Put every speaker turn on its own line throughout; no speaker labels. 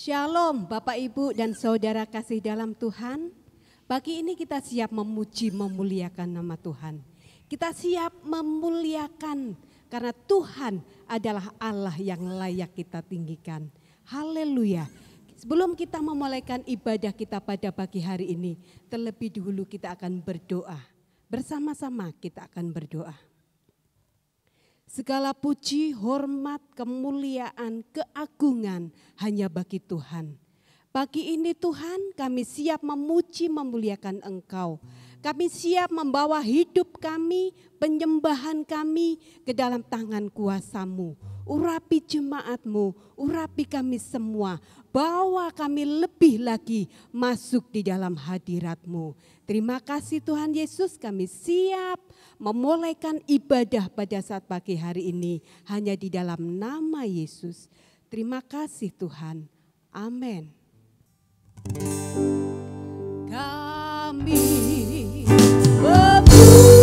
Shalom Bapak Ibu dan Saudara kasih dalam Tuhan. Pagi ini kita siap memuji memuliakan nama Tuhan. Kita siap memuliakan karena Tuhan adalah Allah yang layak kita tinggikan. Haleluya. Sebelum kita memulaikan ibadah kita pada pagi hari ini, terlebih dahulu kita akan berdoa. Bersama-sama kita akan berdoa. Segala puji, hormat, kemuliaan, keagungan hanya bagi Tuhan. Pagi ini Tuhan kami siap memuji memuliakan Engkau. Kami siap membawa hidup kami, penyembahan kami ke dalam tangan kuasa-Mu. Urapi jemaat-Mu, urapi kami semua. Bawa kami lebih lagi masuk di dalam hadirat-Mu. Terima kasih Tuhan Yesus, kami siap memulaikan ibadah pada saat pagi hari ini. Hanya di dalam nama Yesus. Terima kasih Tuhan. Amin. Kami memuji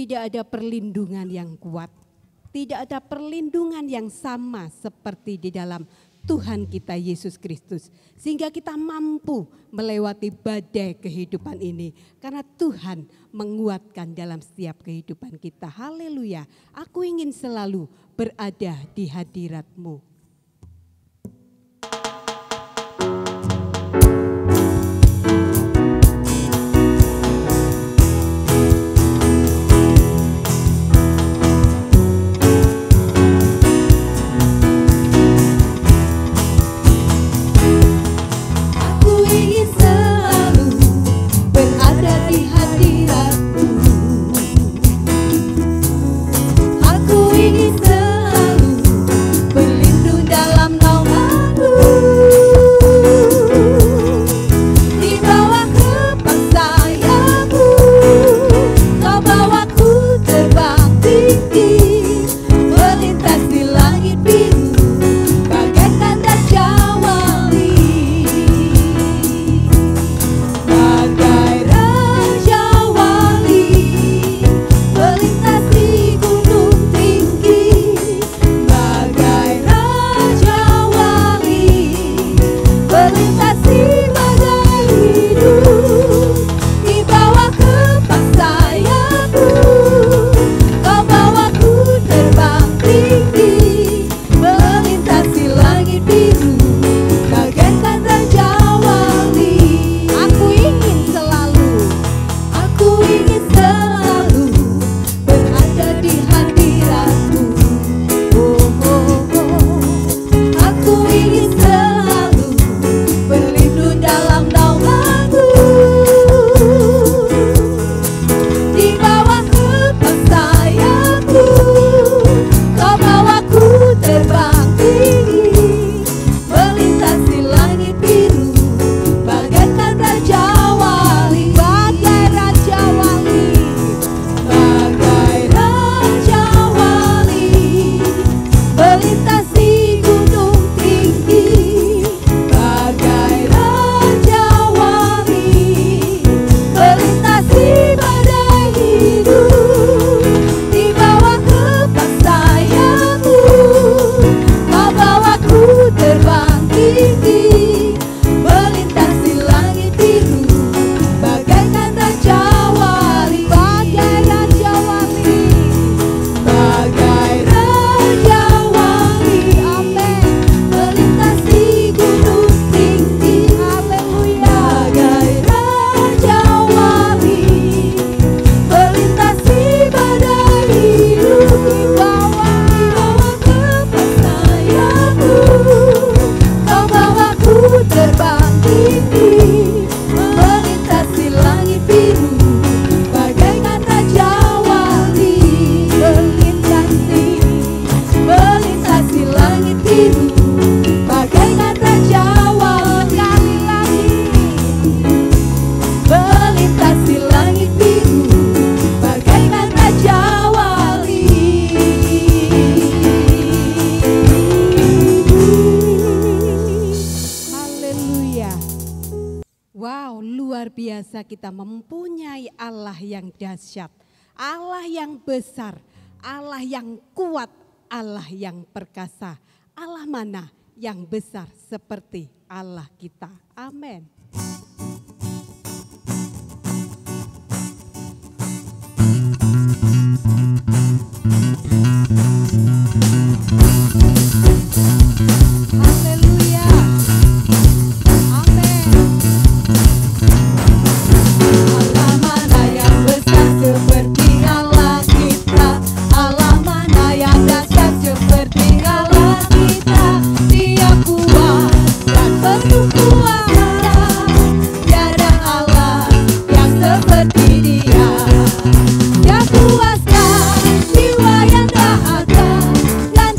tidak ada perlindungan yang kuat Tidak ada perlindungan yang sama seperti di dalam Tuhan kita Yesus Kristus. Sehingga kita mampu melewati badai kehidupan ini. Karena Tuhan menguatkan dalam setiap kehidupan kita. Haleluya. Aku ingin selalu berada di hadirat-Mu. Kita mempunyai Allah yang dahsyat, Allah yang besar, Allah yang kuat, Allah yang perkasa. Allah mana yang besar seperti Allah kita. Amin.
Dia puaskan jiwa yang dahaga dan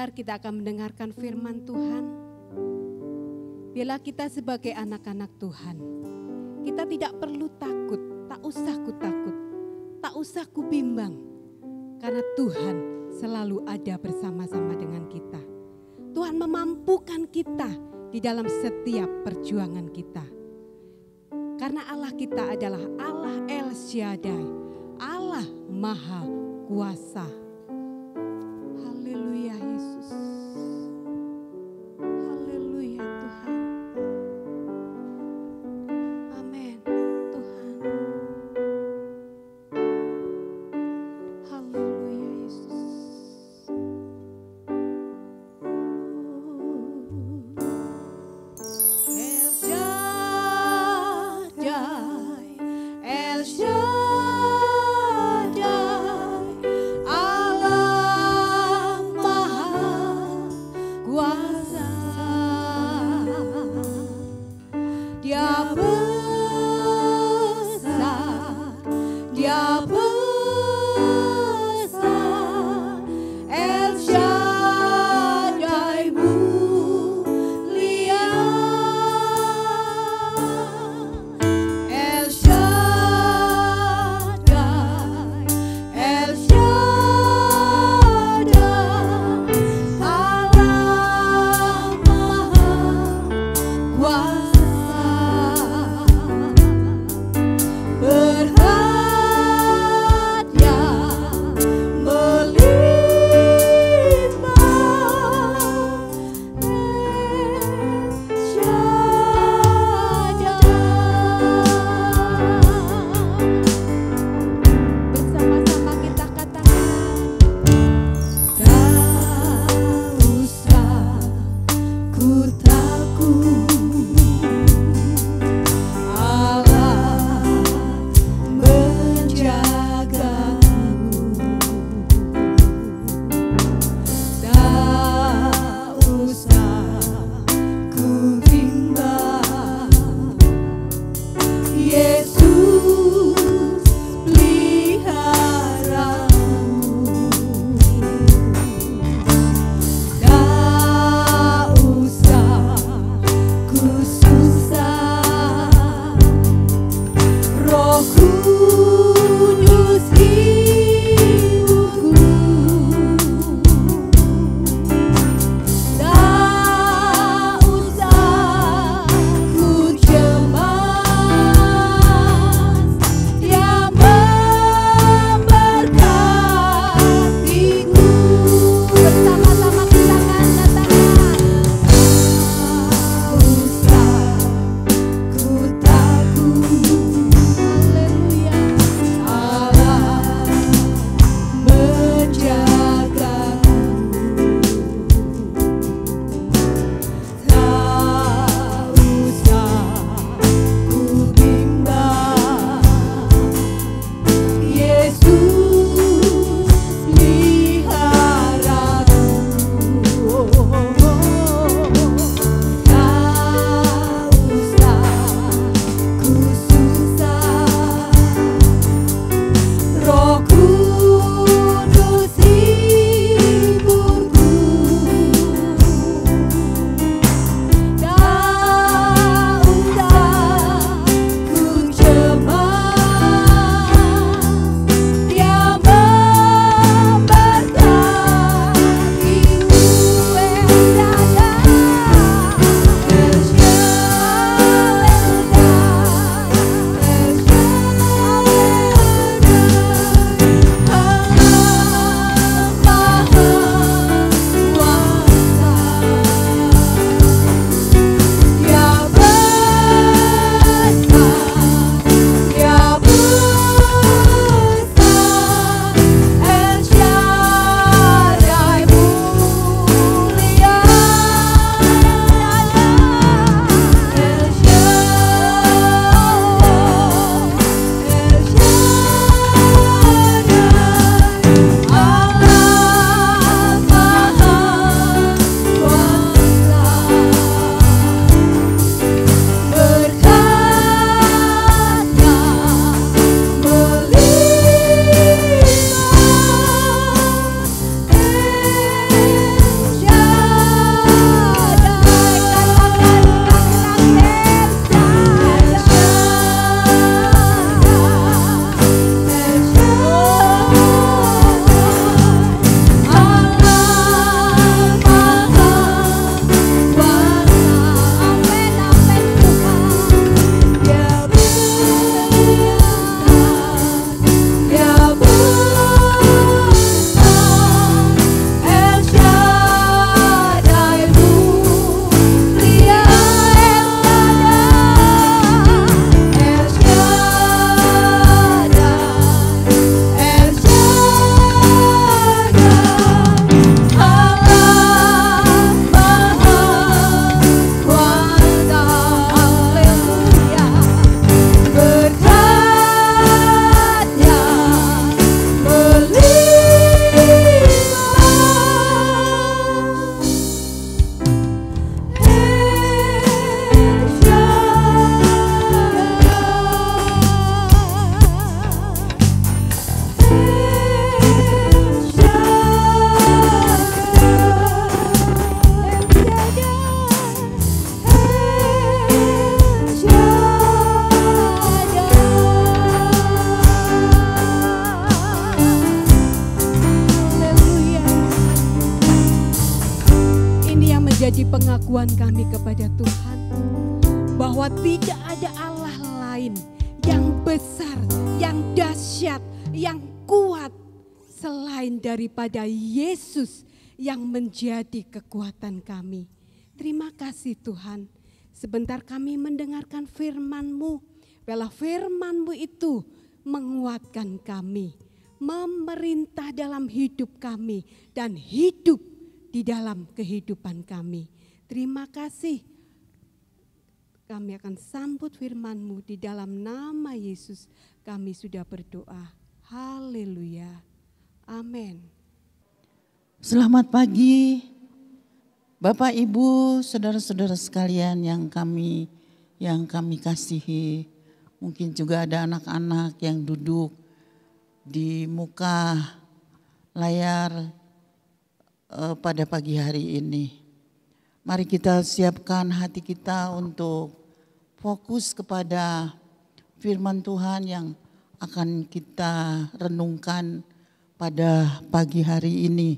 Sebentar kita akan mendengarkan firman Tuhan. Biarlah kita sebagai anak-anak Tuhan, kita tidak perlu takut, tak usah ku takut, tak usah ku bimbang. Karena Tuhan selalu ada bersama-sama dengan kita. Tuhan memampukan kita di dalam setiap perjuangan kita. Karena Allah kita adalah Allah El Shaddai, Allah Maha Kuasa. Haleluya Yesus. Haleluya Tuhan. Amin Tuhan. Haleluya Yesus. El Shaddai, El Shaddai, menjadi pengakuan kami kepada Tuhan bahwa tidak ada Allah lain yang besar, yang dahsyat, yang kuat selain daripada Yesus yang menjadi kekuatan kami. Terima kasih Tuhan. Sebentar kami mendengarkan firman-Mu. Biarlah firman-Mu itu menguatkan kami, memerintah dalam hidup kami dan hidup di dalam kehidupan kami. Terima kasih. Kami akan sambut firman-Mu di dalam nama Yesus. Kami sudah berdoa. Haleluya. Amin.
Selamat pagi Bapak Ibu, saudara-saudara sekalian yang kami kasihi. Mungkin juga ada anak-anak yang duduk di muka layar pada pagi hari ini. Mari kita siapkan hati kita untuk fokus kepada firman Tuhan yang akan kita renungkan pada pagi hari ini.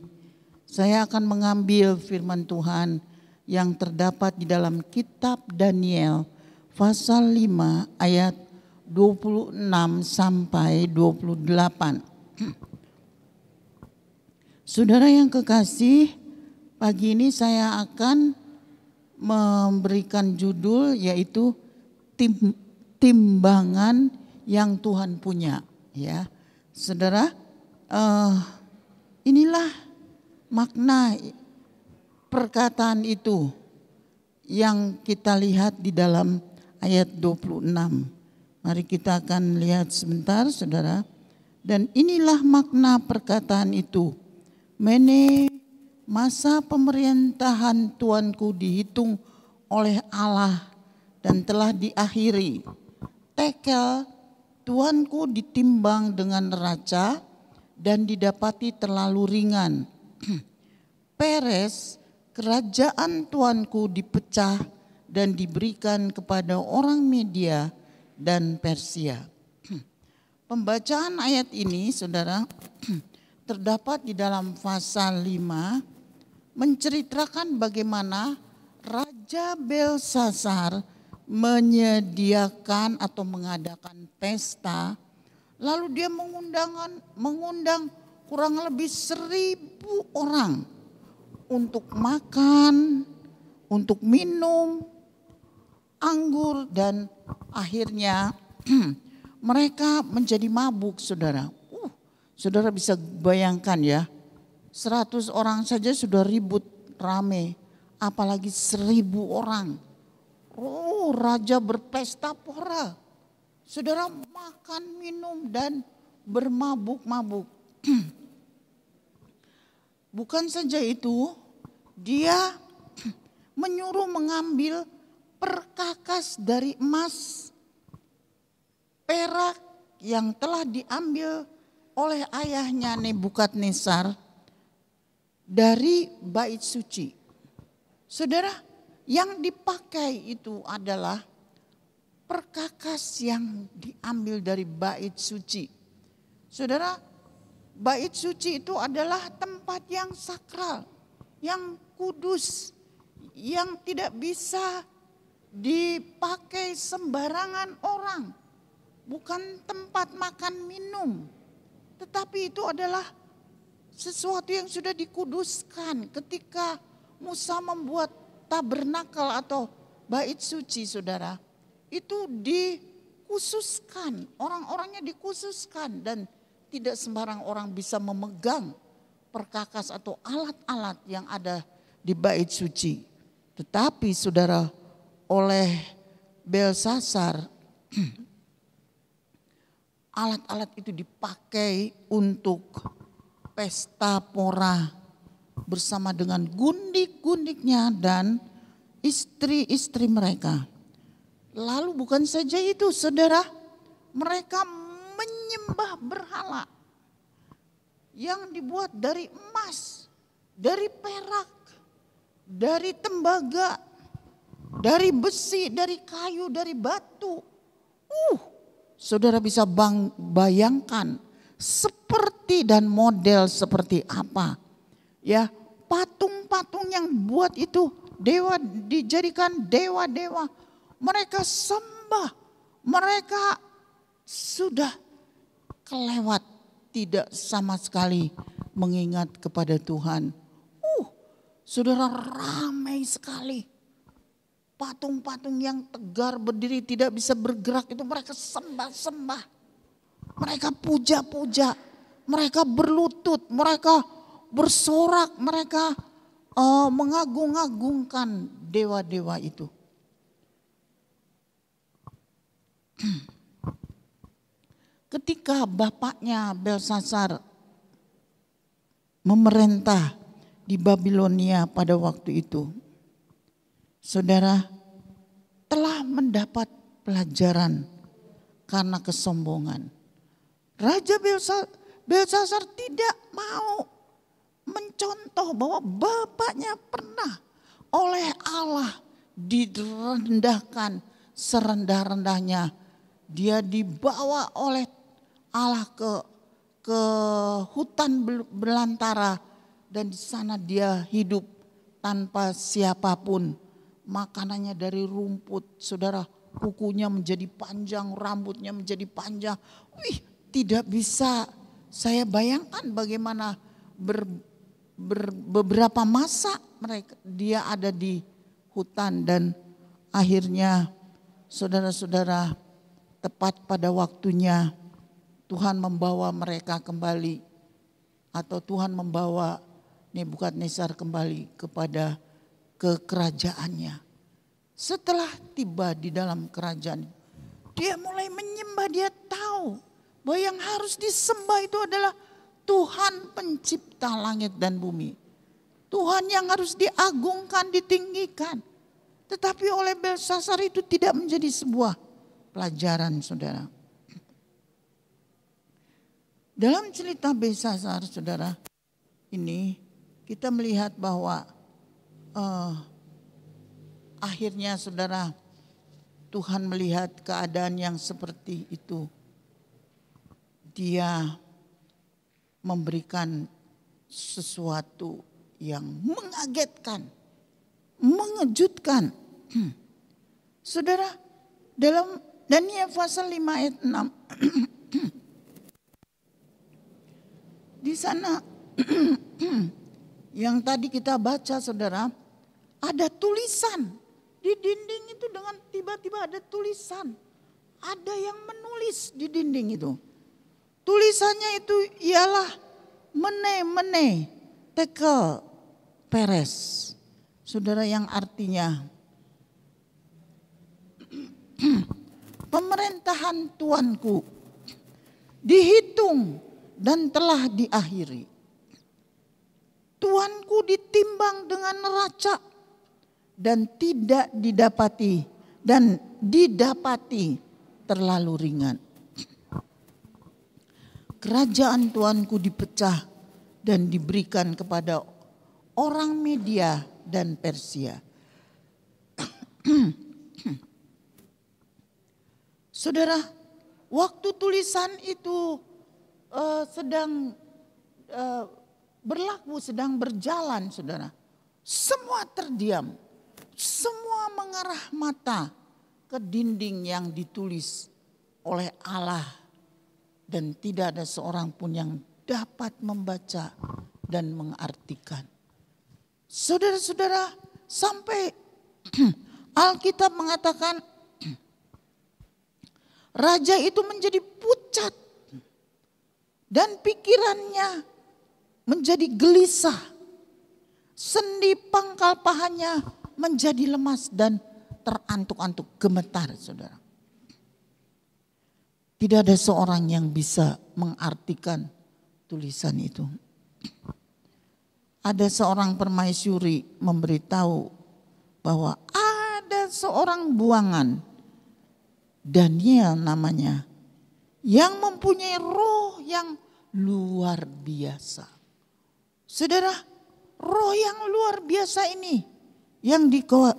Saya akan mengambil firman Tuhan yang terdapat di dalam kitab Daniel pasal 5 ayat 26 sampai 28. Saudara yang kekasih, pagi ini saya akan memberikan judul yaitu timbangan yang Tuhan punya. Ya, saudara, inilah makna perkataan itu yang kita lihat di dalam ayat 26. Mari kita akan lihat sebentar saudara. Dan inilah makna perkataan itu. Mene, masa pemerintahan Tuanku dihitung oleh Allah dan telah diakhiri. Tekel, Tuanku ditimbang dengan neraca dan didapati terlalu ringan. Peres, kerajaan Tuanku dipecah dan diberikan kepada orang Media dan Persia. Pembacaan ayat ini saudara terdapat di dalam pasal 5 menceritakan bagaimana Raja Belsasar menyediakan atau mengadakan pesta, lalu dia mengundang kurang lebih 1.000 orang untuk makan, untuk minum anggur, dan akhirnya mereka menjadi mabuk saudara. Saudara bisa bayangkan ya, 100 orang saja sudah ribut rame, apalagi 1.000 orang. Raja berpesta pora. Saudara makan, minum, dan bermabuk-mabuk. Bukan saja itu, dia menyuruh mengambil perkakas dari emas, perak yang telah diambil oleh ayahnya Nebukadnezar dari bait suci. Saudara, yang dipakai itu adalah perkakas yang diambil dari bait suci. Saudara, bait suci itu adalah tempat yang sakral, yang kudus, yang tidak bisa dipakai sembarangan orang. Bukan tempat makan minum, tetapi itu adalah sesuatu yang sudah dikuduskan ketika Musa membuat tabernakel atau bait suci saudara. Itu dikhususkan, orang-orangnya dikhususkan dan tidak sembarang orang bisa memegang perkakas atau alat-alat yang ada di bait suci. Tetapi saudara, oleh Belsasar alat-alat itu dipakai untuk pesta pora bersama dengan gundik-gundiknya dan istri-istri mereka. Lalu bukan saja itu saudara, mereka menyembah berhala yang dibuat dari emas, dari perak, dari tembaga, dari besi, dari kayu, dari batu. Saudara bisa bayangkan seperti dan model seperti apa. Ya, patung-patung yang buat itu dijadikan dewa-dewa. Mereka sembah, mereka sudah kelewat, tidak sama sekali mengingat kepada Tuhan. Saudara, ramai sekali. Patung-patung yang tegar berdiri tidak bisa bergerak itu mereka sembah-sembah. Mereka puja-puja, mereka berlutut, mereka bersorak, mereka mengagung-agungkan dewa-dewa itu. Ketika bapaknya Belsasar memerintah di Babilonia pada waktu itu, saudara, telah mendapat pelajaran karena kesombongan. Raja Belsasar tidak mau mencontoh bahwa bapaknya pernah oleh Allah direndahkan serendah-rendahnya. Dia dibawa oleh Allah ke hutan belantara dan di sana dia hidup tanpa siapapun. Makanannya dari rumput, saudara, kukunya menjadi panjang, rambutnya menjadi panjang. Tidak bisa saya bayangkan bagaimana beberapa masa dia ada di hutan dan akhirnya saudara-saudara, tepat pada waktunya Tuhan membawa mereka kembali, atau Tuhan membawa Nebukadnezar kembali kepada kekerajaannya. Setelah tiba di dalam kerajaan, dia mulai menyembah. Dia tahu bahwa yang harus disembah itu adalah Tuhan pencipta langit dan bumi. Tuhan yang harus diagungkan, ditinggikan. Tetapi oleh Belsasar itu tidak menjadi sebuah pelajaran, saudara. Dalam cerita Belsasar, saudara, ini kita melihat bahwa akhirnya, saudara, Tuhan melihat keadaan yang seperti itu. Dia memberikan sesuatu yang mengagetkan, mengejutkan. Saudara, dalam Daniel pasal 5 ayat 6. Di sana yang tadi kita baca, saudara, ada tulisan. Di dinding itu dengan tiba-tiba ada tulisan. Ada yang menulis di dinding itu. Tulisannya itu ialah Mene Tekel Peres. Saudara, yang artinya pemerintahan Tuanku dihitung dan telah diakhiri. Tuanku ditimbang dengan neraca dan tidak didapati terlalu ringan. Kerajaan Tuanku dipecah dan diberikan kepada orang Media dan Persia. Saudara, waktu tulisan itu sedang berlaku, sedang berjalan, saudara, semua terdiam, semua mengarah mata ke dinding yang ditulis oleh Allah. Dan tidak ada seorang pun yang dapat membaca dan mengartikan. Saudara-saudara, sampai Alkitab mengatakan raja itu menjadi pucat dan pikirannya menjadi gelisah. Sendi pangkal pahanya menjadi lemas dan terantuk-antuk, gemetar, saudara. Tidak ada seorang yang bisa mengartikan tulisan itu. Ada seorang permaisuri memberitahu bahwa ada seorang buangan, Daniel namanya, yang mempunyai roh yang luar biasa. Saudara, roh yang luar biasa ini yang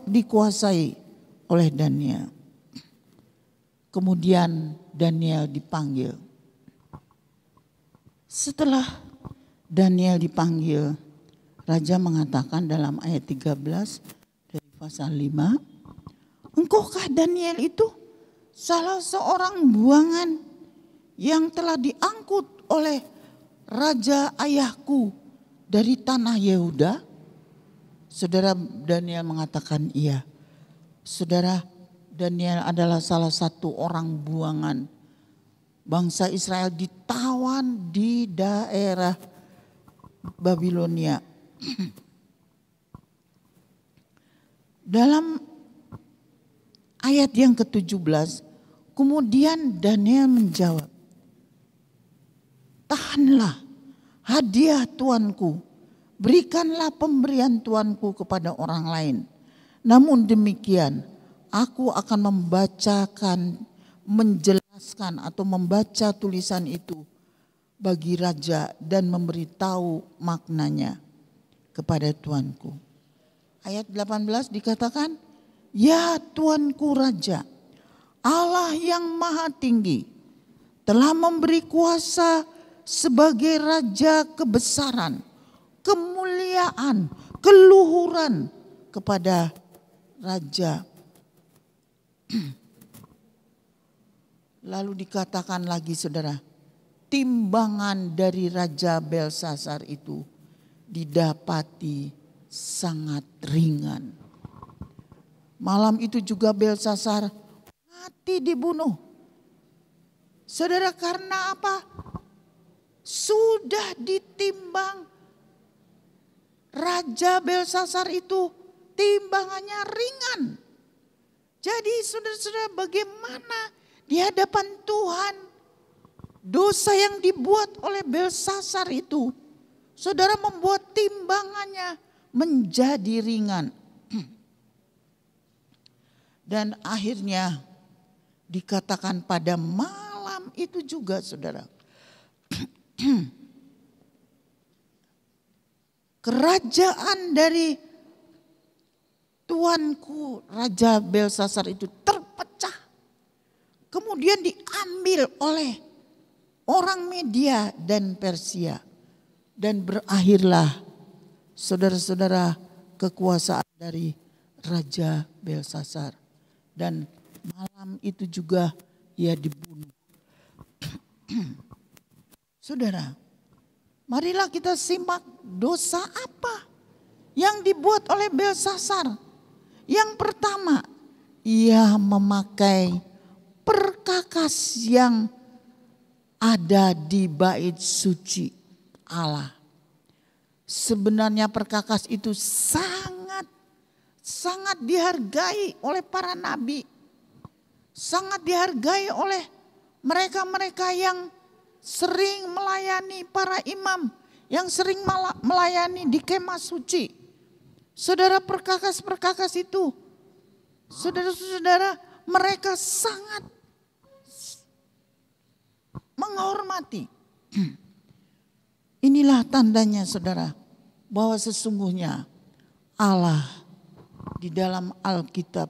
dikuasai oleh Daniel. Kemudian Daniel dipanggil. Setelah Daniel dipanggil, raja mengatakan dalam ayat 13 pasal 5. Engkaukah Daniel itu salah seorang buangan yang telah diangkut oleh raja ayahku dari tanah Yehuda? Saudara, Daniel mengatakan iya. Saudara, Daniel adalah salah satu orang buangan. Bangsa Israel ditawan di daerah Babilonia. Dalam ayat yang ke-17, kemudian Daniel menjawab, tahanlah hadiah tuanku, berikanlah pemberian tuanku kepada orang lain. Namun demikian, aku akan menjelaskan atau membaca tulisan itu bagi raja dan memberitahu maknanya kepada tuanku. Ayat 18 dikatakan, ya tuanku raja, Allah yang maha tinggi telah memberi kuasa sebagai raja kebesaran, kemuliaan, keluhuran kepada raja. Lalu dikatakan lagi saudara, timbangan dari Raja Belsasar itu didapati sangat ringan. Malam itu juga Belsasar mati dibunuh. Saudara, karena apa? Sudah ditimbang. Raja Belsasar itu timbangannya ringan. Jadi saudara-saudara, bagaimana di hadapan Tuhan dosa yang dibuat oleh Belsasar itu, saudara, membuat timbangannya menjadi ringan. Dan akhirnya dikatakan pada malam itu juga saudara, kerajaan dari tuanku Raja Belsasar itu terpecah. Kemudian diambil oleh orang Media dan Persia. Dan berakhirlah saudara-saudara kekuasaan dari Raja Belsasar. Dan malam itu juga ia dibunuh. Saudara, marilah kita simak dosa apa yang dibuat oleh Belsasar. Yang pertama, ia memakai perkakas yang ada di bait suci Allah. Sebenarnya perkakas itu sangat dihargai oleh para nabi. Sangat dihargai oleh mereka-mereka yang sering melayani para imam, yang sering melayani di kemah suci. Saudara, perkakas-perkakas itu, saudara-saudara, mereka sangat menghormati. Inilah tandanya saudara, bahwa sesungguhnya Allah di dalam Alkitab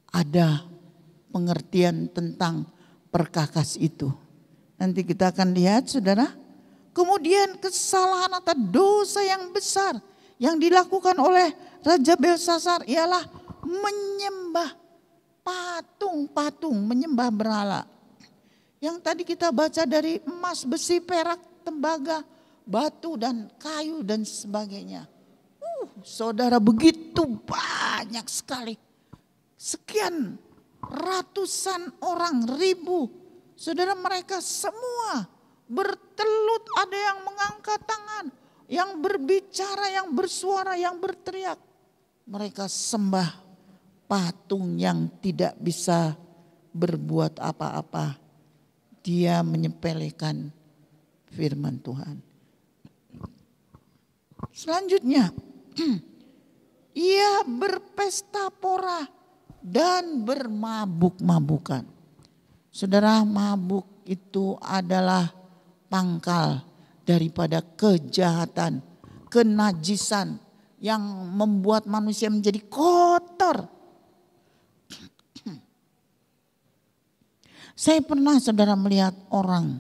ada pengertian tentang perkakas itu. Nanti kita akan lihat saudara. Kemudian kesalahan atau dosa yang besar yang dilakukan oleh Raja Belsasar ialah menyembah patung-patung, menyembah berhala. Yang tadi kita baca dari emas, besi, perak, tembaga, batu dan kayu dan sebagainya. Saudara, begitu banyak sekali. Sekian ratusan orang, ribu. Saudara, mereka semua bertelut, ada yang mengangkat tangan, yang berbicara, yang bersuara, yang berteriak. Mereka sembah patung yang tidak bisa berbuat apa-apa. Dia menyepelekan firman Tuhan. Selanjutnya, ia berpesta pora dan bermabuk-mabukan. Saudara, mabuk itu adalah pangkal daripada kejahatan, kenajisan yang membuat manusia menjadi kotor. Saya pernah saudara melihat orang,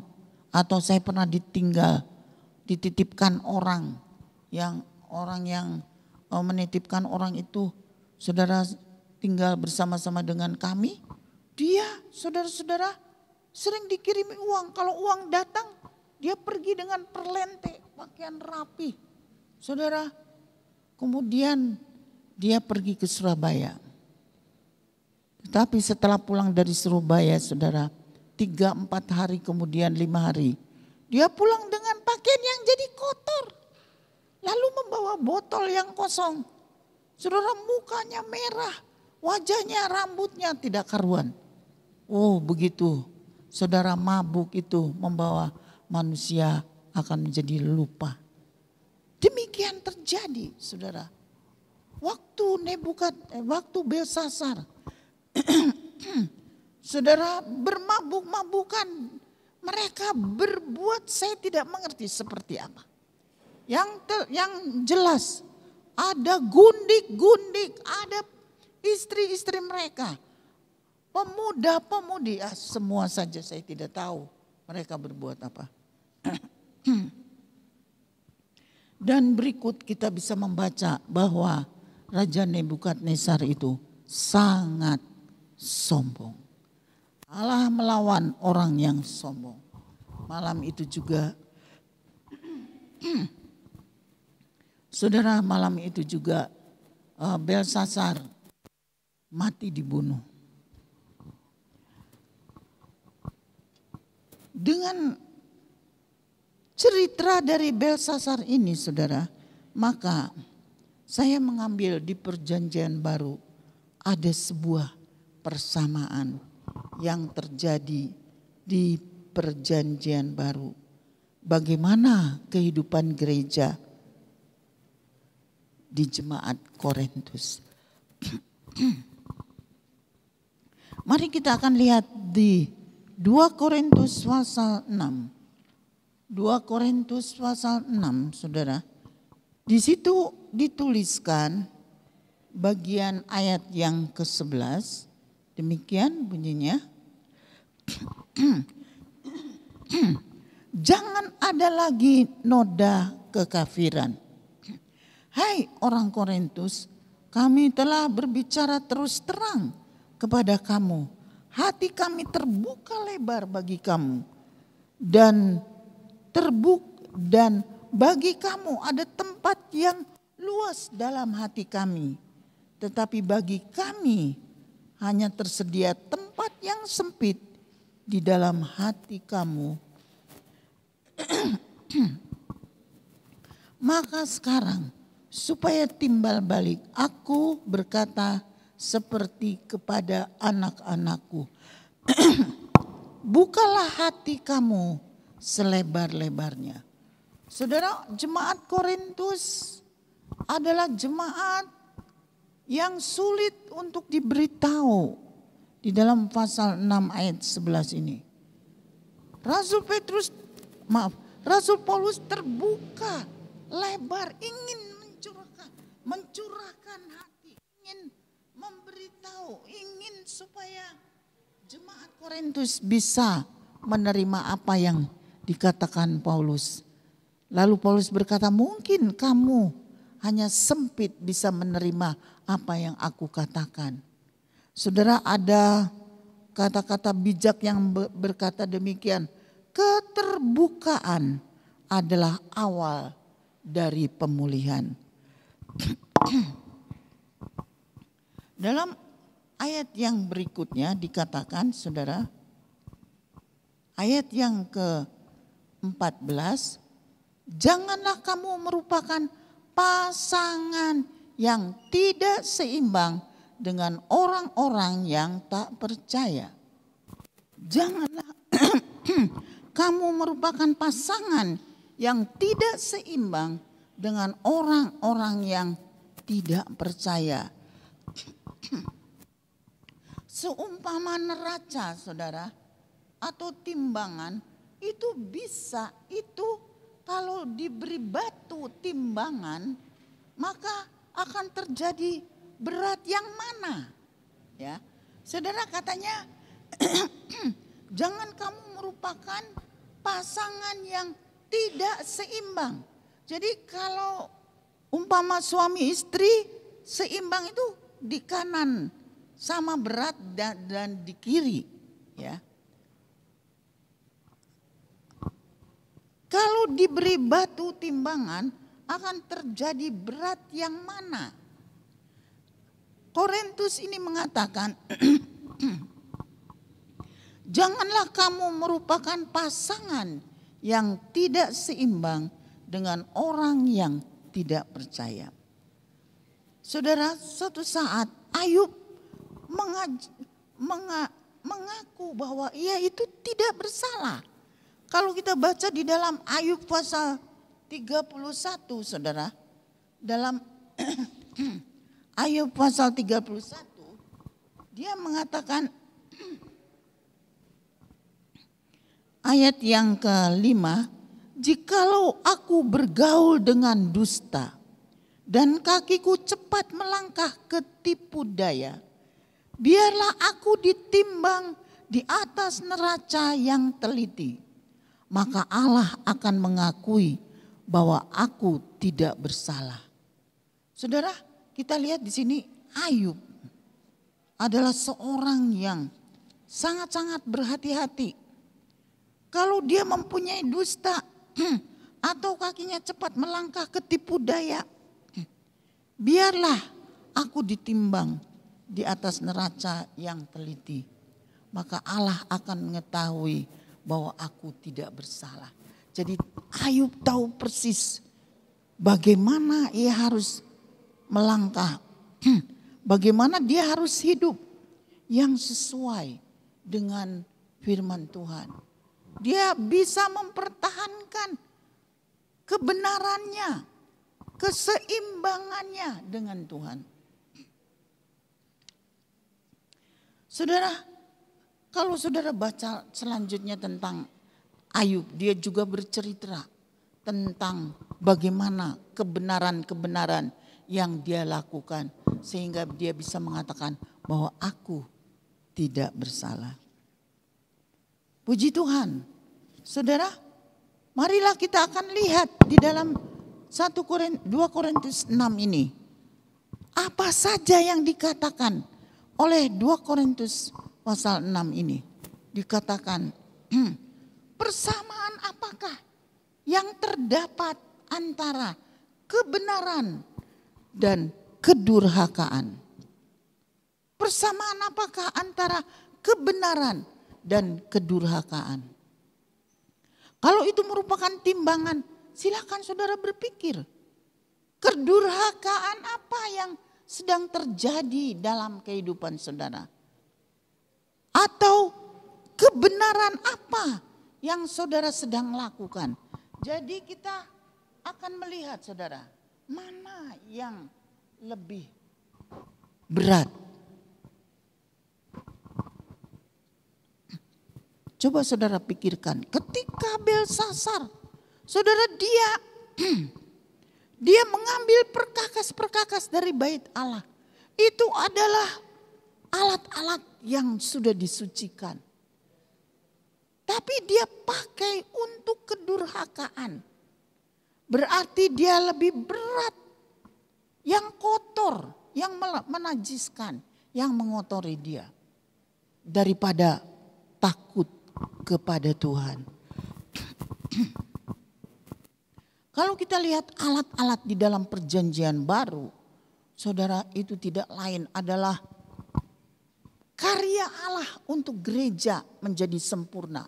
atau saya pernah dititipkan orang yang menitipkan orang itu saudara tinggal bersama-sama dengan kami, dia saudara-saudara sering dikirimi uang. Kalau uang datang, dia pergi dengan perlente, pakaian rapi. Saudara, kemudian dia pergi ke Surabaya. Tetapi setelah pulang dari Surabaya, saudara, 3-4 hari kemudian 5 hari, dia pulang dengan pakaian yang jadi kotor. Lalu membawa botol yang kosong. Saudara, mukanya merah, wajahnya, rambutnya tidak karuan. Oh begitu, saudara, mabuk itu membawa manusia akan menjadi lupa. Demikian terjadi, saudara. Waktu Belsasar, saudara, bermabuk-mabukan, mereka berbuat saya tidak mengerti seperti apa. Yang jelas ada gundik-gundik, ada istri-istri mereka, pemuda-pemudi, semua saja saya tidak tahu mereka berbuat apa. Dan berikut kita bisa membaca bahwa Raja Nebukadnezar itu sangat sombong. Allah melawan orang yang sombong. Malam itu juga, saudara, malam itu juga Belsasar mati dibunuh. Dengan cerita dari Belsasar ini, saudara, maka saya mengambil di Perjanjian Baru ada sebuah persamaan yang terjadi di Perjanjian Baru. Bagaimana kehidupan gereja di jemaat Korintus. Mari kita akan lihat di 2 Korintus pasal 6. 2 Korintus pasal 6, saudara. Di situ dituliskan bagian ayat yang ke-11. Demikian bunyinya. Jangan ada lagi noda kekafiran. Hai orang Korintus, kami telah berbicara terus terang kepada kamu. Hati kami terbuka lebar bagi kamu. Dan bagi kamu ada tempat yang luas dalam hati kami. Tetapi bagi kami hanya tersedia tempat yang sempit di dalam hati kamu. Maka sekarang supaya timbal balik, aku berkata seperti kepada anak-anakku. Bukalah hati kamu selebar-lebarnya. Saudara, jemaat Korintus adalah jemaat yang sulit untuk diberitahu di dalam pasal 6 ayat 11 ini. Rasul Paulus terbuka lebar, ingin mencurahkan hati, ingin memberitahu, ingin supaya jemaat Korintus bisa menerima apa yang dikatakan Paulus. Lalu Paulus berkata, mungkin kamu hanya sempit bisa menerima apa yang aku katakan. Saudara, ada kata-kata bijak yang berkata demikian. Keterbukaan adalah awal dari pemulihan. Dalam ayat yang berikutnya dikatakan, saudara, ayat yang ke-14, janganlah kamu merupakan pasangan yang tidak seimbang dengan orang-orang yang tak percaya. Janganlah kamu merupakan pasangan yang tidak seimbang dengan orang-orang yang tidak percaya. Seumpama neraca, saudara, atau timbangan itu bisa, itu kalau diberi batu timbangan maka akan terjadi berat yang mana? Ya, saudara, katanya jangan kamu merupakan pasangan yang tidak seimbang. Jadi kalau umpama suami istri seimbang itu di kanan sama berat dan di kiri, ya. Kalau diberi batu timbangan akan terjadi berat yang mana? Korintus ini mengatakan, janganlah kamu merupakan pasangan yang tidak seimbang dengan orang yang tidak percaya. Saudara, suatu saat Ayub mengaku bahwa ia itu tidak bersalah. Kalau kita baca di dalam Ayub pasal 31, saudara, dalam Ayub pasal 31, dia mengatakan ayat yang ke-5, jikalau aku bergaul dengan dusta dan kakiku cepat melangkah ke tipu daya, biarlah aku ditimbang di atas neraca yang teliti. Maka Allah akan mengakui bahwa aku tidak bersalah. Saudara, kita lihat di sini Ayub adalah seorang yang sangat-sangat berhati-hati. Kalau dia mempunyai dusta atau kakinya cepat melangkah ke tipu daya, biarlah aku ditimbang di atas neraca yang teliti. Maka Allah akan mengetahui bahwa aku tidak bersalah. Jadi Ayub tahu persis bagaimana ia harus melangkah. Bagaimana dia harus hidup yang sesuai dengan firman Tuhan. Dia bisa mempertahankan kebenarannya, keseimbangannya dengan Tuhan. Saudara, kalau saudara baca selanjutnya tentang Ayub, dia juga bercerita tentang bagaimana kebenaran-kebenaran yang dia lakukan. Sehingga dia bisa mengatakan bahwa aku tidak bersalah. Puji Tuhan. Saudara, marilah kita akan lihat di dalam 2 Korintus 6 ini. Apa saja yang dikatakan oleh 2 Korintus pasal 6 ini. Dikatakan, persamaan apakah yang terdapat antara kebenaran dan kedurhakaan? Persamaan apakah antara kebenaran dan kedurhakaan? Kalau itu merupakan timbangan, silakan saudara berpikir. Kedurhakaan apa yang sedang terjadi dalam kehidupan saudara? Atau kebenaran apa yang saudara sedang lakukan? Jadi kita akan melihat saudara, mana yang lebih berat. Coba saudara pikirkan, ketika Belsasar, saudara dia mengambil perkakas-perkakas dari bait Allah. Itu adalah alat-alat yang sudah disucikan. Tapi dia pakai untuk kedurhakaan. Berarti dia lebih berat. Yang kotor, yang menajiskan, yang mengotori dia. Daripada takut kepada Tuhan. Kalau kita lihat alat-alat di dalam perjanjian baru, saudara, itu tidak lain adalah karya Allah untuk gereja menjadi sempurna.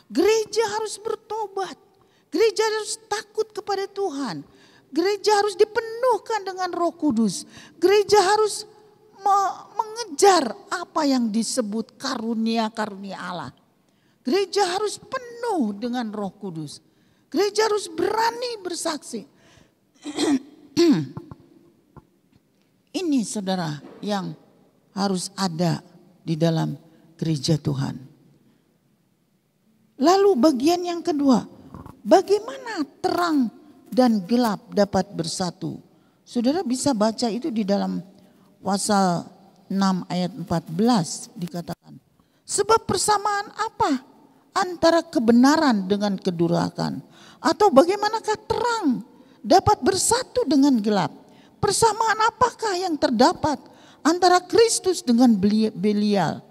Gereja harus bertobat, gereja harus takut kepada Tuhan, gereja harus dipenuhkan dengan Roh Kudus, gereja harus mengejar apa yang disebut karunia-karunia Allah. Gereja harus penuh dengan Roh Kudus. Gereja harus berani bersaksi. Ini saudara yang harus ada di dalam gereja Tuhan. Lalu bagian yang kedua, bagaimana terang dan gelap dapat bersatu? Saudara bisa baca itu di dalam pasal 6 ayat 14 dikatakan. Sebab persamaan apa antara kebenaran dengan kedurhakaan? Atau bagaimanakah terang dapat bersatu dengan gelap? Persamaan apakah yang terdapat antara Kristus dengan Belial?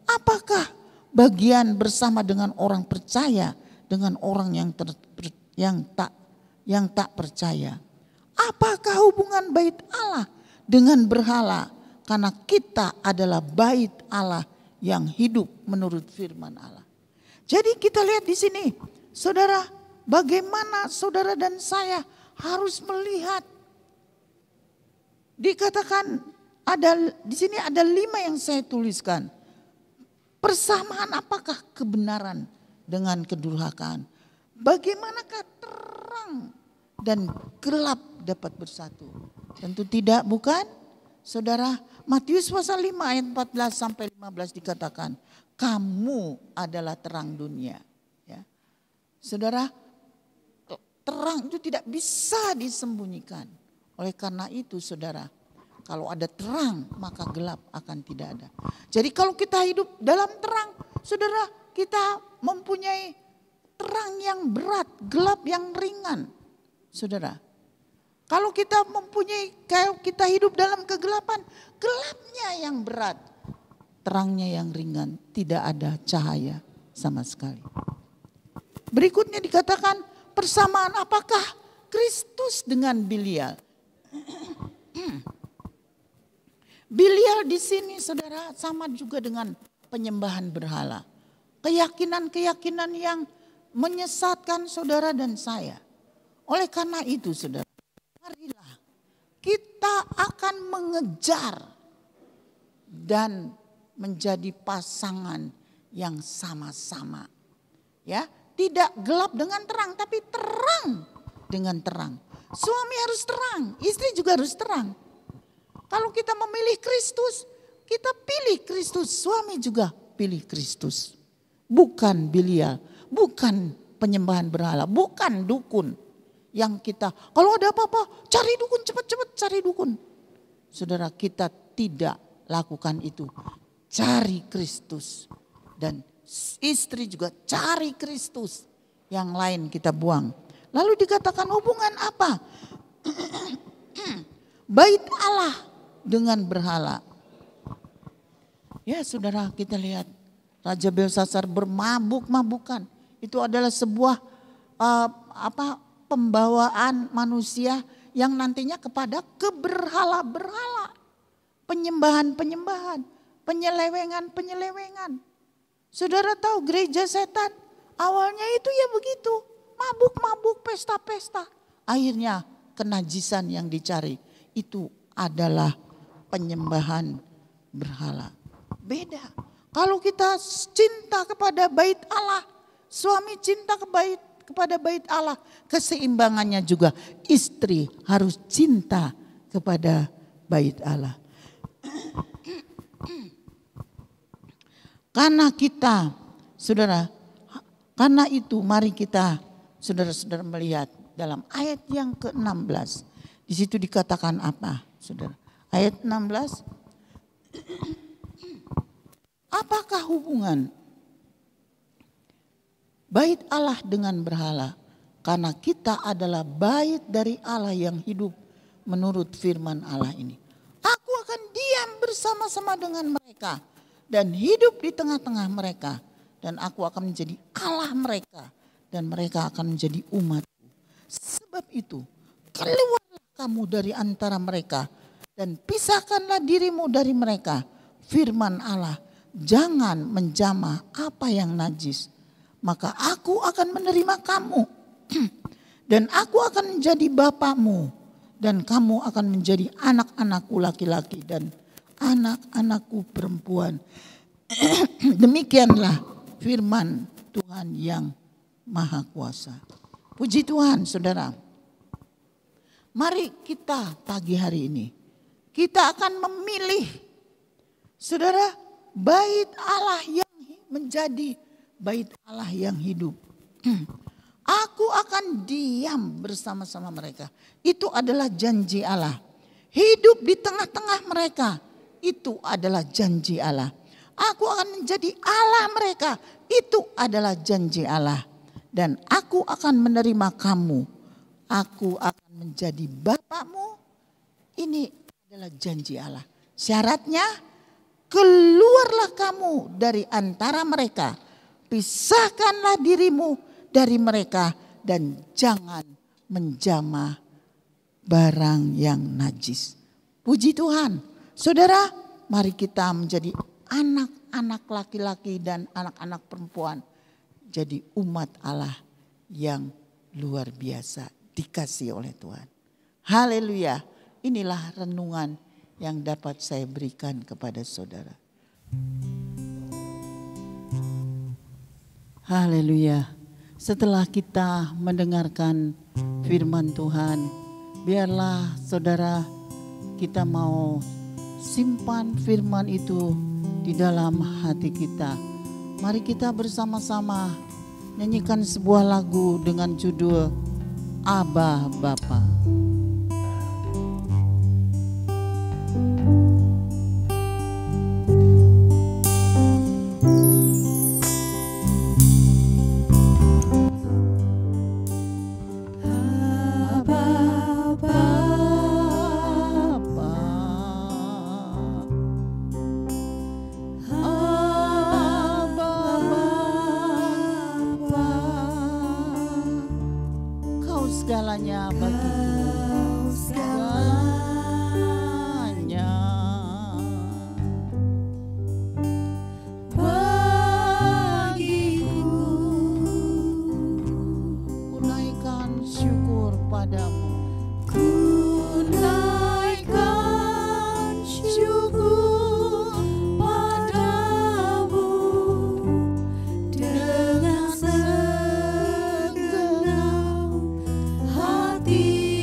Apakah bagian bersama dengan orang percaya dengan orang yang tak percaya? Apakah hubungan bait Allah dengan berhala? Karena kita adalah bait Allah yang hidup menurut firman Allah. Jadi kita lihat di sini, saudara, bagaimana saudara dan saya harus melihat. Dikatakan di sini ada 5 yang saya tuliskan. Persamaan apakah kebenaran dengan kedurhakaan? Bagaimanakah terang dan gelap dapat bersatu? Tentu tidak, bukan? Saudara, Matius pasal 5 ayat 14 sampai 15 dikatakan, kamu adalah terang dunia. Ya. Saudara, terang itu tidak bisa disembunyikan. Oleh karena itu saudara, kalau ada terang maka gelap akan tidak ada. Jadi kalau kita hidup dalam terang, saudara, kita mempunyai terang yang berat, gelap yang ringan. Saudara, kalau kita hidup dalam kegelapan, gelapnya yang berat, terangnya yang ringan, tidak ada cahaya sama sekali. Berikutnya dikatakan persamaan apakah Kristus dengan Belial? Belial di sini saudara sama juga dengan penyembahan berhala. Keyakinan-keyakinan yang menyesatkan saudara dan saya. Oleh karena itu saudara, marilah kita akan mengejar dan menjadi pasangan yang sama-sama. Ya, tidak gelap dengan terang tapi terang dengan terang. Suami harus terang, istri juga harus terang. Kalau kita memilih Kristus, kita pilih Kristus, suami juga pilih Kristus. Bukan Belial, bukan penyembahan berhala, bukan dukun. Yang kita, kalau ada apa-apa, cari dukun, cepat-cepat cari dukun. Saudara, kita tidak lakukan itu. Cari Kristus. Dan istri juga cari Kristus. Yang lain kita buang. Lalu dikatakan hubungan apa? Bait Allah dengan berhala. Ya saudara, kita lihat Raja Belsasar bermabuk-mabukan. Itu adalah sebuah pembawaan manusia yang nantinya kepada keberhala-berhala. Penyembahan-penyembahan, penyelewengan-penyelewengan. Saudara tahu gereja setan awalnya itu ya begitu. Mabuk-mabuk, pesta-pesta. Akhirnya kenajisan yang dicari itu adalah penyembahan berhala. Beda. Kalau kita cinta kepada bait Allah, suami cinta kepada bait Allah, keseimbangannya juga istri harus cinta kepada bait Allah. Karena kita, saudara, karena itu mari kita, saudara-saudara, melihat dalam ayat yang ke-16. Di situ dikatakan apa, saudara? Ayat 16. Apakah hubungan bait Allah dengan berhala? Karena kita adalah bait dari Allah yang hidup menurut firman Allah ini. Aku akan diam bersama-sama dengan mereka dan hidup di tengah-tengah mereka. Dan aku akan menjadi Allah mereka dan mereka akan menjadi umatku. Sebab itu keluarlah kamu dari antara mereka dan pisahkanlah dirimu dari mereka. Firman Allah, jangan menjamah apa yang najis. Maka aku akan menerima kamu dan aku akan menjadi bapamu dan kamu akan menjadi anak-anakku laki-laki dan anak-anakku perempuan. Demikianlah firman Tuhan yang Maha Kuasa. Puji Tuhan, saudara. Mari kita pagi hari ini, kita akan memilih, saudara, bait Allah yang menjadi bait Allah yang hidup. Aku akan diam bersama-sama mereka. Itu adalah janji Allah. Hidup di tengah-tengah mereka. Itu adalah janji Allah. Aku akan menjadi Allah mereka. Itu adalah janji Allah. Dan aku akan menerima kamu. Aku akan menjadi Bapakmu. Ini adalah janji Allah. Syaratnya, keluarlah kamu dari antara mereka, pisahkanlah dirimu dari mereka, dan jangan menjamah barang yang najis. Puji Tuhan. Saudara, mari kita menjadi anak-anak laki-laki dan anak-anak perempuan. Jadi umat Allah yang luar biasa dikasih oleh Tuhan. Haleluya. Inilah renungan yang dapat saya berikan kepada saudara. Haleluya. Setelah kita mendengarkan firman Tuhan, biarlah saudara kita mau simpan firman itu di dalam hati kita. Mari kita bersama-sama nyanyikan sebuah lagu dengan judul Abba Bapa. Segalanya bagiku, segalanya bagiku. Ku naikkan syukur padamu, ku naikkan syukur padamu dengan segenap hati.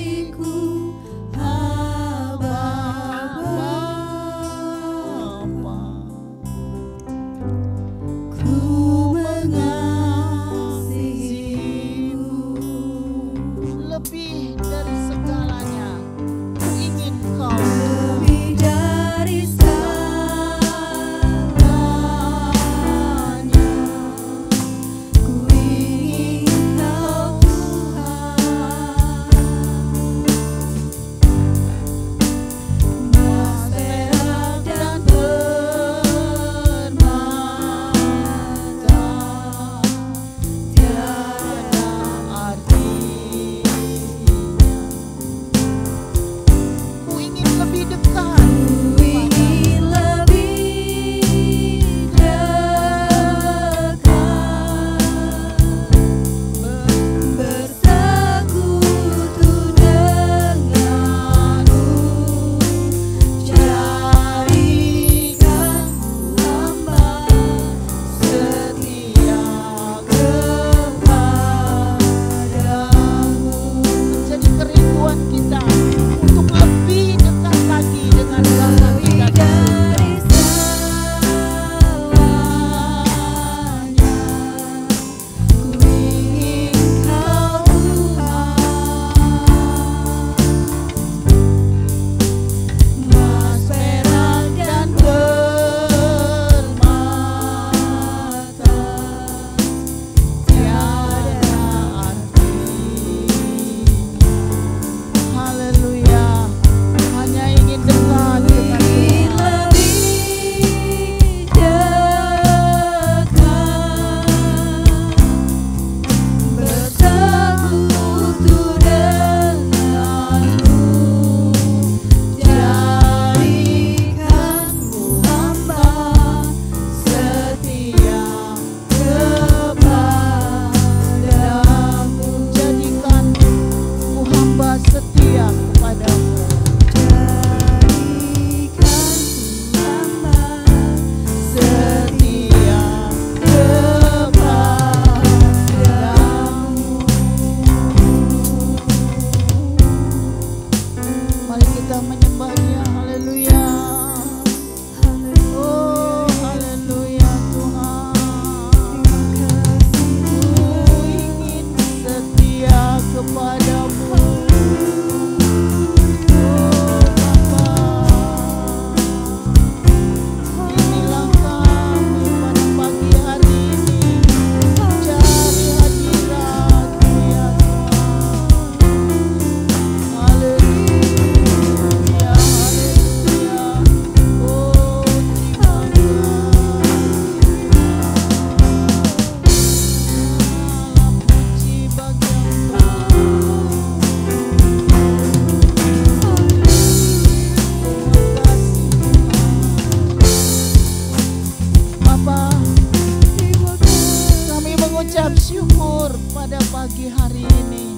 pagi hari ini.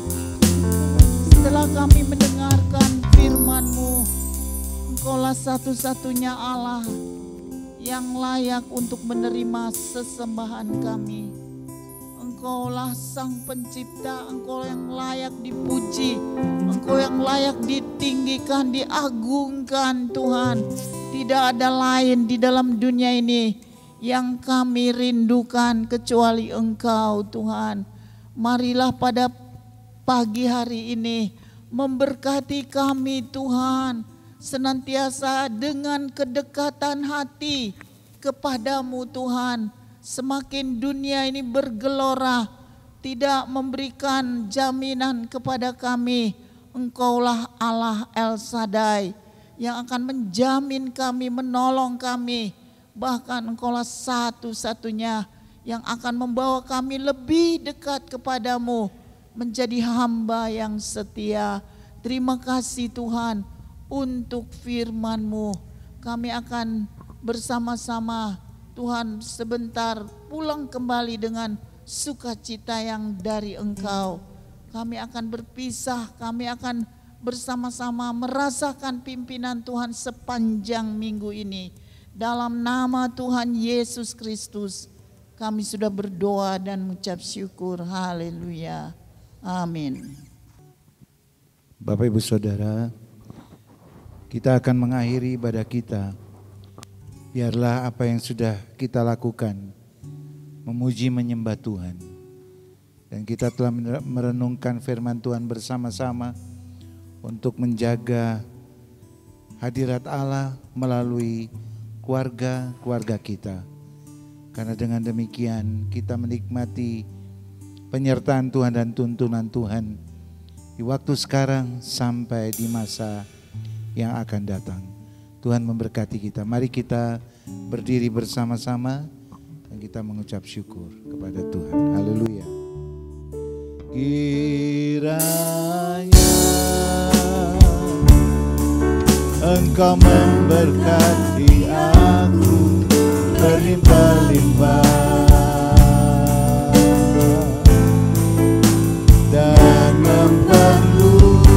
Setelah kami mendengarkan firman-Mu, Engkaulah satu-satunya Allah yang layak untuk menerima sesembahan kami. Engkaulah Sang Pencipta, Engkau yang layak dipuji, Engkau yang layak ditinggikan, diagungkan Tuhan. Tidak ada lain di dalam dunia ini yang kami rindukan kecuali Engkau Tuhan. Marilah pada pagi hari ini memberkati kami Tuhan, senantiasa dengan kedekatan hati kepadamu Tuhan. Semakin dunia ini bergelora, tidak memberikan jaminan kepada kami. Engkaulah Allah El Shaddai yang akan menjamin kami, menolong kami. Bahkan Engkaulah satu-satunya yang akan membawa kami lebih dekat kepadamu, menjadi hamba yang setia. Terima kasih Tuhan untuk firman-Mu. Kami akan bersama-sama Tuhan sebentar pulang kembali dengan sukacita yang dari Engkau. Kami akan berpisah, kami akan bersama-sama merasakan pimpinan Tuhan sepanjang minggu ini. Dalam nama Tuhan Yesus Kristus kami sudah berdoa dan mengucap syukur. Haleluya. Amin.
Bapak Ibu Saudara, kita akan mengakhiri ibadah kita. Biarlah apa yang sudah kita lakukan, memuji menyembah Tuhan. Dan kita telah merenungkan firman Tuhan bersama-sama untuk menjaga hadirat Allah melalui keluarga-keluarga kita. Karena dengan demikian kita menikmati penyertaan Tuhan dan tuntunan Tuhan di waktu sekarang sampai di masa yang akan datang. Tuhan memberkati kita. Mari kita berdiri bersama-sama dan kita mengucap syukur kepada Tuhan. Haleluya. Kiranya Engkau memberkati aku berlimpah-limpah dan memperluas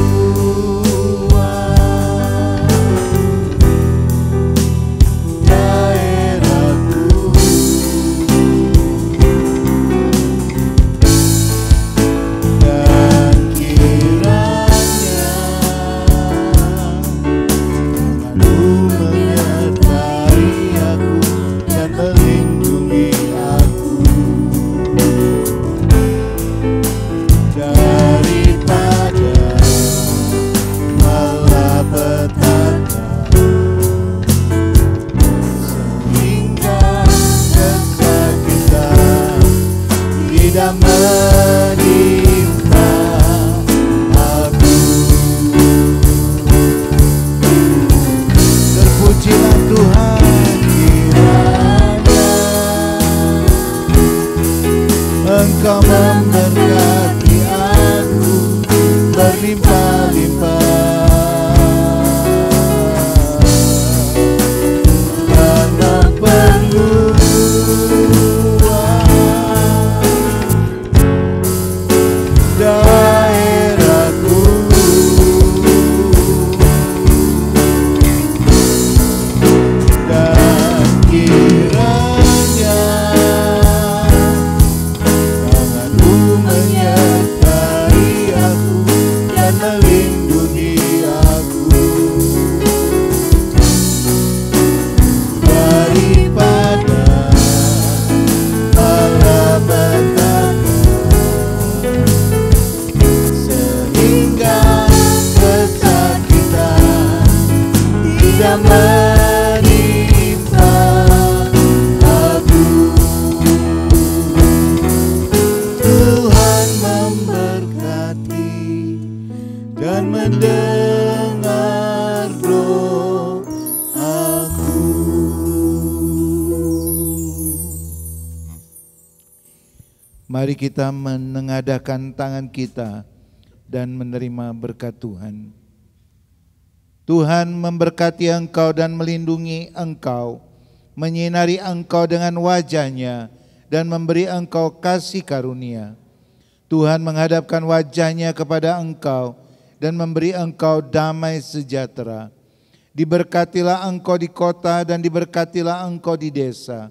Engkau memberkati aku berlimpah-limpah dan memperluas daerahku, dan kiranya menyertai aku dan melindungi aku daripada malapetaka, sehingga kesakitan tidak menimpa aku. Tuhan memberkati dan mendengar doaku. Mari kita menengadahkan tangan kita dan menerima berkat Tuhan. Tuhan memberkati engkau dan melindungi engkau, menyinari engkau dengan wajah-Nya dan memberi engkau kasih karunia. Tuhan menghadapkan wajahnya kepada engkau dan memberi engkau damai sejahtera. Diberkatilah engkau di kota dan diberkatilah engkau di desa.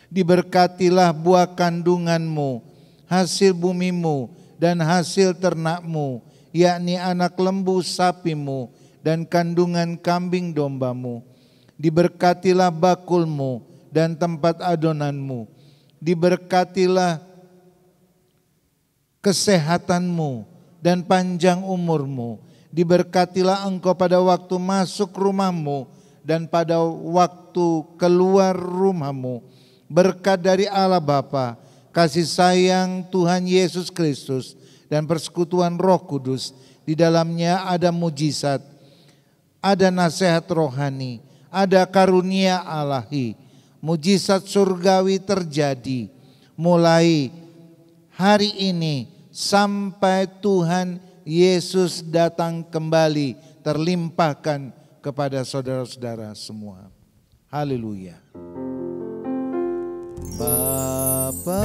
Diberkatilah buah kandunganmu, hasil bumimu dan hasil ternakmu, yakni anak lembu sapimu dan kandungan kambing dombamu. Diberkatilah bakulmu dan tempat adonanmu. Diberkatilah kesehatanmu dan panjang umurmu. Diberkatilah engkau pada waktu masuk rumahmu dan pada waktu keluar rumahmu. Berkat dari Allah Bapa, kasih sayang Tuhan Yesus Kristus, dan persekutuan Roh Kudus. Di dalamnya ada mujizat, ada nasihat rohani, ada karunia Ilahi. Mujizat surgawi terjadi mulai hari ini sampai Tuhan Yesus datang kembali, terlimpahkan kepada saudara-saudara semua. Haleluya. Bapa